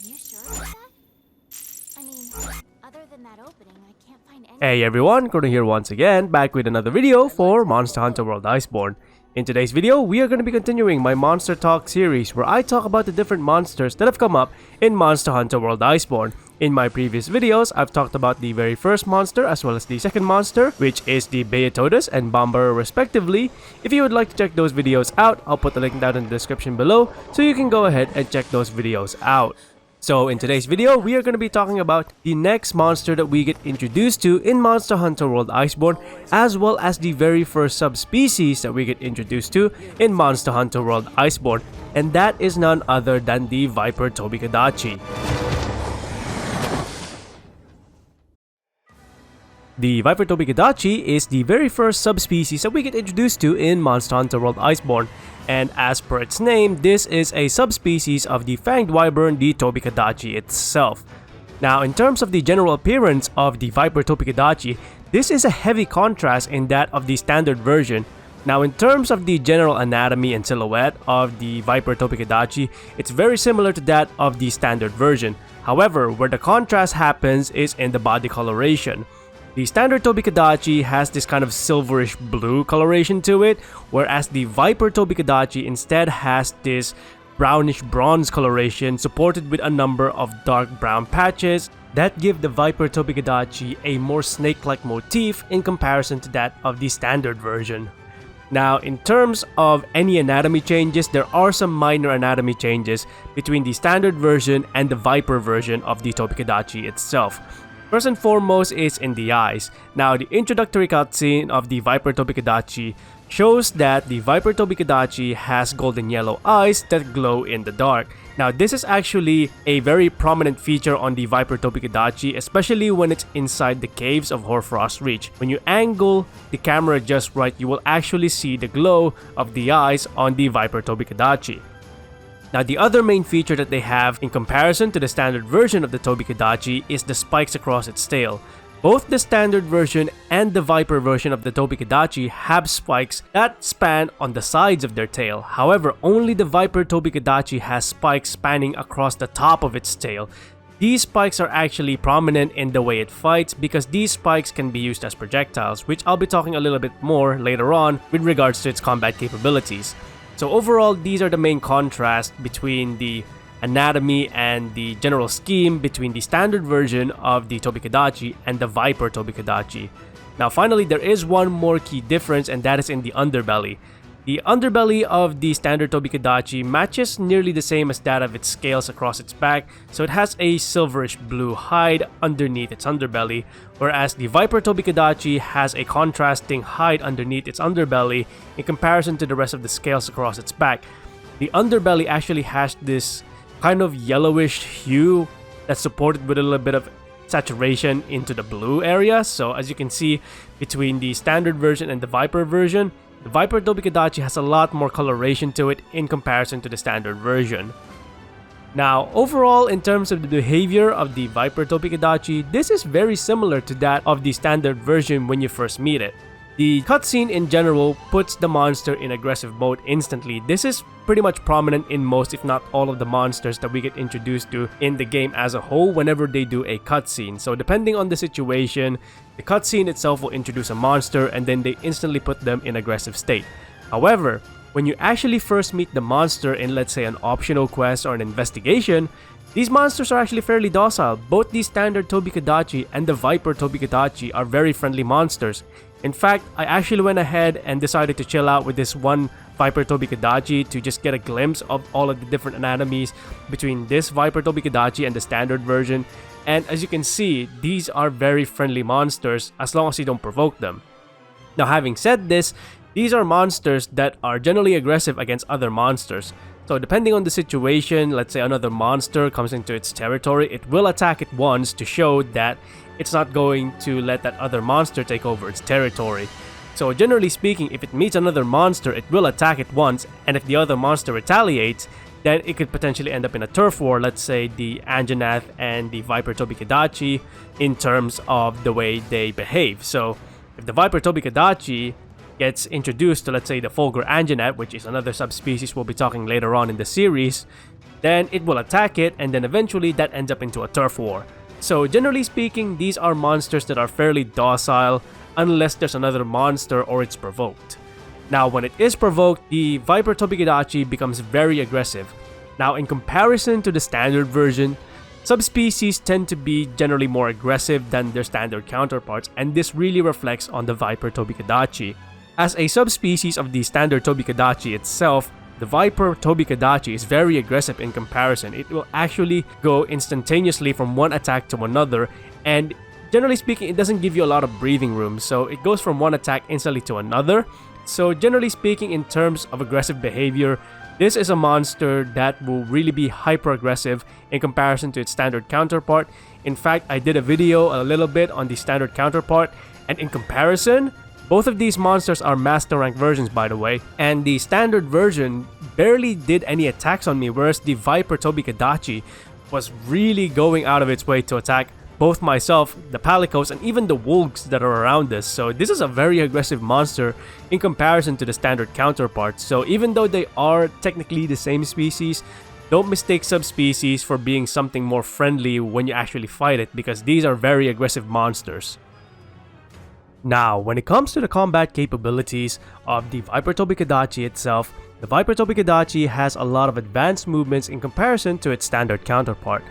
You sure about that? I mean, other than that opening, I can't find any. Hey everyone, Kono here once again, back with another video for Monster Hunter World Iceborne. In today's video, we are going to be continuing my Monster Talk series where I talk about the different monsters that have come up in Monster Hunter World Iceborne. In my previous videos, I've talked about the very first monster as well as the second monster, which is the Beatotus and Bomber respectively. If you would like to check those videos out, I'll put the link down in the description below so you can go ahead and check those videos out. So in today's video, we are going to be talking about the next monster that we get introduced to in Monster Hunter World Iceborne, as well as the very first subspecies that we get introduced to in Monster Hunter World Iceborne, and that is none other than the Viper Tobi-kadachi. The Viper Tobi-kadachi is the very first subspecies that we get introduced to in Monster Hunter World Iceborne, and as per its name, this is a subspecies of the Fanged Wyvern, the Tobi-kadachi itself. Now, in terms of the general appearance of the Viper Tobi-kadachi, this is a heavy contrast in that of the standard version. Now, in terms of the general anatomy and silhouette of the Viper Tobi-kadachi, it's very similar to that of the standard version. However, where the contrast happens is in the body coloration. The standard Tobi-kadachi has this kind of silverish blue coloration to it, whereas the Viper Tobi-kadachi instead has this brownish bronze coloration supported with a number of dark brown patches that give the Viper Tobi-kadachi a more snake-like motif in comparison to that of the standard version. Now, in terms of any anatomy changes, there are some minor anatomy changes between the standard version and the Viper version of the Tobi-kadachi itself. First and foremost is in the eyes. Now, the introductory cutscene of the Viper Tobi-kadachi shows that the Viper Tobi-kadachi has golden yellow eyes that glow in the dark. Now, this is actually a very prominent feature on the Viper Tobi-kadachi, especially when it's inside the caves of Hoarfrost Reach. When you angle the camera just right, you will actually see the glow of the eyes on the Viper Tobi-kadachi. Now, the other main feature that they have in comparison to the standard version of the Tobi-kadachi is the spikes across its tail. Both the standard version and the Viper version of the Tobi-kadachi have spikes that span on the sides of their tail. However, only the Viper Tobi-kadachi has spikes spanning across the top of its tail. These spikes are actually prominent in the way it fights because these spikes can be used as projectiles, which I'll be talking a little bit more later on with regards to its combat capabilities. So overall, these are the main contrasts between the anatomy and the general scheme between the standard version of the Tobi-kadachi and the Viper Tobi-kadachi. Now finally, there is one more key difference, and that is in the underbelly. The underbelly of the standard Tobi-kadachi matches nearly the same as that of its scales across its back, so it has a silverish blue hide underneath its underbelly, whereas the Viper Tobi-kadachi has a contrasting hide underneath its underbelly in comparison to the rest of the scales across its back. The underbelly actually has this kind of yellowish hue that's supported with a little bit of saturation into the blue area, so as you can see between the standard version and the Viper version, the Viper Tobi-kadachi has a lot more coloration to it in comparison to the standard version. Now, overall, in terms of the behavior of the Viper Tobi-kadachi, this is very similar to that of the standard version when you first meet it. The cutscene in general puts the monster in aggressive mode instantly. This is pretty much prominent in most, if not all, of the monsters that we get introduced to in the game as a whole whenever they do a cutscene. So depending on the situation, the cutscene itself will introduce a monster and then they instantly put them in aggressive state. However, when you actually first meet the monster in, let's say, an optional quest or an investigation, these monsters are actually fairly docile. Both the standard Tobi-kadachi and the Viper Tobi-kadachi are very friendly monsters. In fact, I actually went ahead and decided to chill out with this one Viper Tobi-kadachi to just get a glimpse of all of the different anatomies between this Viper Tobi-kadachi and the standard version. And as you can see, these are very friendly monsters as long as you don't provoke them. Now, having said this, these are monsters that are generally aggressive against other monsters. So depending on the situation, let's say another monster comes into its territory, it will attack it once to show that it's not going to let that other monster take over its territory. So generally speaking, if it meets another monster, it will attack it once, and if the other monster retaliates, then it could potentially end up in a turf war, let's say the Anjanath and the Viper Tobi-kadachi, in terms of the way they behave. So if the Viper Tobi-kadachi gets introduced to, let's say, the Fulgur Anjanath, which is another subspecies we'll be talking later on in the series, then it will attack it, and then eventually that ends up into a turf war. So generally speaking, these are monsters that are fairly docile unless there's another monster or it's provoked. Now when it is provoked, the Viper Tobi-kadachi becomes very aggressive. Now in comparison to the standard version, subspecies tend to be generally more aggressive than their standard counterparts, and this really reflects on the Viper Tobi-kadachi. As a subspecies of the standard Tobi-kadachi itself, the Viper Tobi-kadachi is very aggressive in comparison. It will actually go instantaneously from one attack to another, and generally speaking, it doesn't give you a lot of breathing room, so it goes from one attack instantly to another. So generally speaking, in terms of aggressive behavior, this is a monster that will really be hyper aggressive in comparison to its standard counterpart. In fact, I did a video a little bit on the standard counterpart, and in comparison, both of these monsters are master rank versions, by the way, and the standard version barely did any attacks on me, whereas the Viper Tobi-kadachi was really going out of its way to attack both myself, the palicos, and even the wolves that are around us. So this is a very aggressive monster in comparison to the standard counterparts. So even though they are technically the same species, don't mistake subspecies for being something more friendly when you actually fight it, because these are very aggressive monsters. Now, when it comes to the combat capabilities of the Viper Tobi-kadachi itself, the Viper Tobi-kadachi has a lot of advanced movements in comparison to its standard counterpart.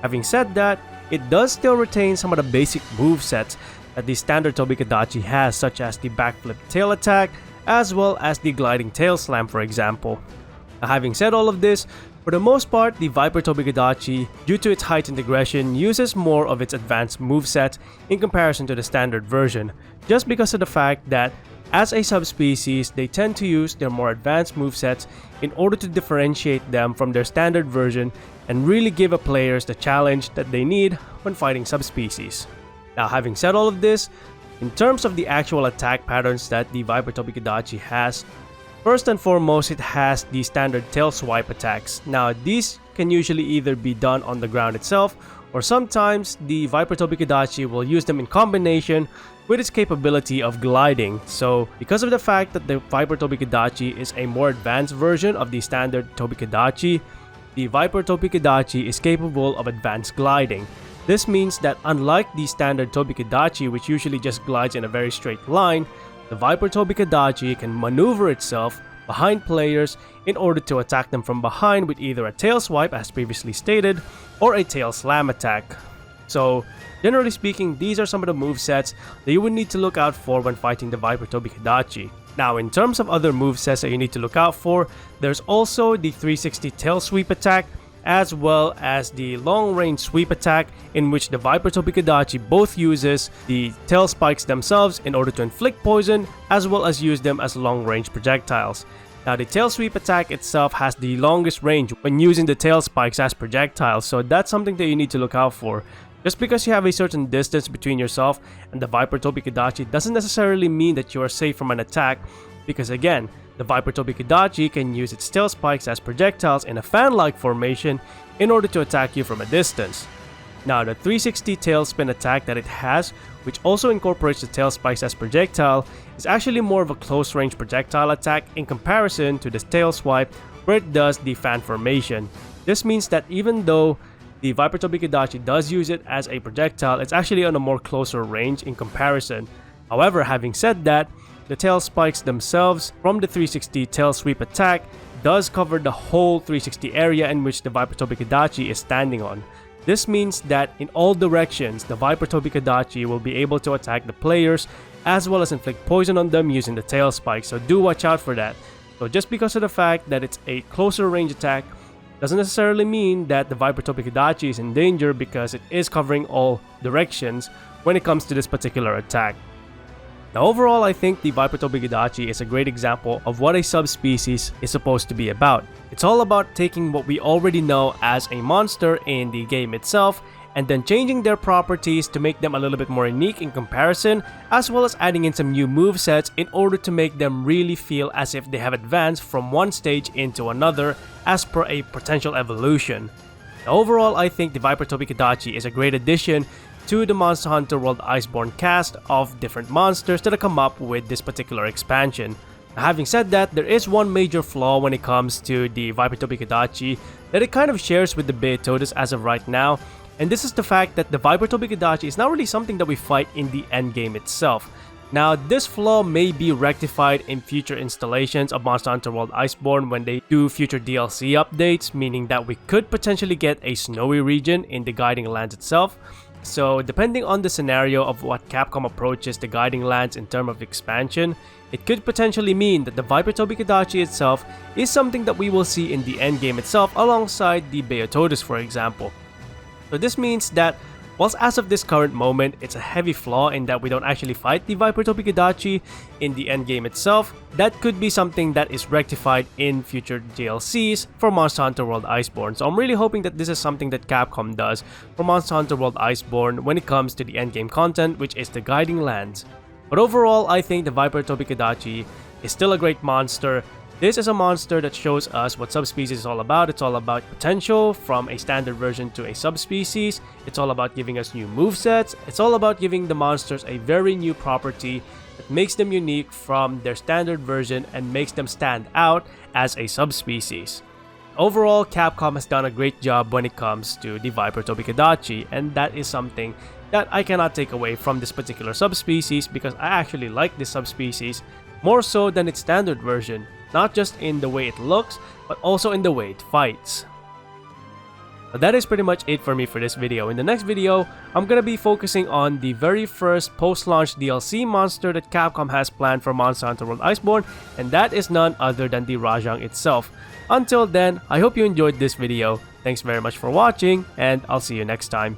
Having said that, it does still retain some of the basic movesets that the standard Tobi-kadachi has, such as the backflip tail attack, as well as the gliding tail slam, for example. Now, having said all of this, for the most part, the Viper Tobi-kadachi, due to its heightened aggression, uses more of its advanced moveset in comparison to the standard version, just because of the fact that as a subspecies, they tend to use their more advanced movesets in order to differentiate them from their standard version and really give players the challenge that they need when fighting subspecies. Now, having said all of this, in terms of the actual attack patterns that the Viper Tobi-kadachi has, first and foremost, it has the standard tail swipe attacks. Now, these can usually either be done on the ground itself, or sometimes the Viper Tobi-kadachi will use them in combination with its capability of gliding. So, because of the fact that the Viper Tobi-kadachi is a more advanced version of the standard Tobi-kadachi, the Viper Tobi-kadachi is capable of advanced gliding. This means that unlike the standard Tobi-kadachi, which usually just glides in a very straight line, the Viper Tobi-kadachi can maneuver itself behind players in order to attack them from behind with either a tail swipe, as previously stated, or a tail slam attack. So, generally speaking, these are some of the movesets that you would need to look out for when fighting the Viper Tobi-kadachi. Now, in terms of other movesets that you need to look out for, there's also the 360 tail sweep attack, as well as the long range sweep attack, in which the Viper Tobi-kadachi both uses the tail spikes themselves in order to inflict poison, as well as use them as long range projectiles. Now, the tail sweep attack itself has the longest range when using the tail spikes as projectiles, so that's something that you need to look out for. Just because you have a certain distance between yourself and the Viper Tobi-kadachi doesn't necessarily mean that you are safe from an attack, because again, the Viper Tobi-kadachi can use its tail spikes as projectiles in a fan-like formation in order to attack you from a distance. Now, the 360 tail spin attack that it has, which also incorporates the tail spikes as projectile, is actually more of a close-range projectile attack in comparison to the tail swipe, where it does the fan formation. This means that even though the Viper Tobi-kadachi does use it as a projectile, it's actually on a more closer range in comparison. However, having said that, the tail spikes themselves from the 360 tail sweep attack does cover the whole 360 area in which the Viper Tobi-kadachi is standing on. This means that in all directions, the Viper Tobi-kadachi will be able to attack the players as well as inflict poison on them using the tail spike, so do watch out for that. So just because of the fact that it's a closer range attack doesn't necessarily mean that the Viper Tobi-kadachi is in danger, because it is covering all directions when it comes to this particular attack. Now, overall, I think the Viper Tobi-kadachi is a great example of what a subspecies is supposed to be about. It's all about taking what we already know as a monster in the game itself and then changing their properties to make them a little bit more unique in comparison, as well as adding in some new movesets in order to make them really feel as if they have advanced from one stage into another as per a potential evolution. Now, overall, I think the Viper Tobi-kadachi is a great addition to the Monster Hunter World Iceborne cast of different monsters that have come up with this particular expansion. Having said that, there is one major flaw when it comes to the Viper Tobi-kadachi that it kind of shares with the Beotodus as of right now, and this is the fact that the Viper Tobi-kadachi is not really something that we fight in the endgame itself. Now, this flaw may be rectified in future installations of Monster Hunter World Iceborne when they do future DLC updates, meaning that we could potentially get a snowy region in the Guiding Lands itself. So, depending on the scenario of what Capcom approaches the Guiding Lands in terms of expansion, it could potentially mean that the Viper Tobi-kadachi itself is something that we will see in the endgame itself alongside the Beotodus, for example. So this means that whilst as of this current moment, it's a heavy flaw in that we don't actually fight the Viper Tobi-kadachi in the endgame itself, that could be something that is rectified in future DLCs for Monster Hunter World Iceborne. So I'm really hoping that this is something that Capcom does for Monster Hunter World Iceborne when it comes to the endgame content, which is the Guiding Lands. But overall, I think the Viper Tobi-kadachi is still a great monster. This is a monster that shows us what Subspecies is all about. It's all about potential from a standard version to a Subspecies. It's all about giving us new movesets. It's all about giving the monsters a very new property that makes them unique from their standard version and makes them stand out as a Subspecies. Overall, Capcom has done a great job when it comes to the Viper Tobi-kadachi, and that is something that I cannot take away from this particular Subspecies because I actually like this Subspecies more so than its standard version. Not just in the way it looks, but also in the way it fights. But that is pretty much it for me for this video. In the next video, I'm gonna be focusing on the very first post-launch DLC monster that Capcom has planned for Monster Hunter World Iceborne, and that is none other than the Rajang itself. Until then, I hope you enjoyed this video. Thanks very much for watching, and I'll see you next time.